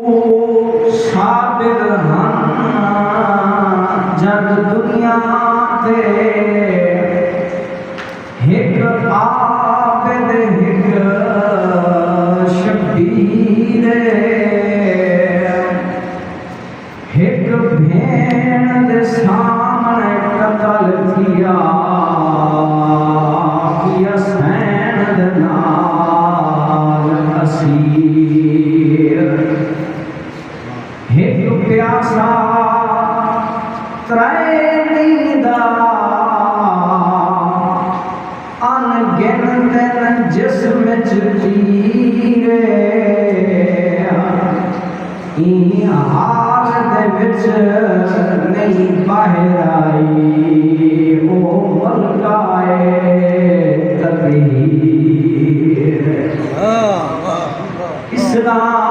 साबिर जग दुनिया ते हिक आबिद हिक शबीर हिक भेण दे सामने कतल थिया सैन दे नाल असीर हिक प्यासा त्रै नींदा अनगिनत जिस्म च तीरे हाल दे विच नहीं बाहर आई ओ मलकाए तकदीर इस्लाम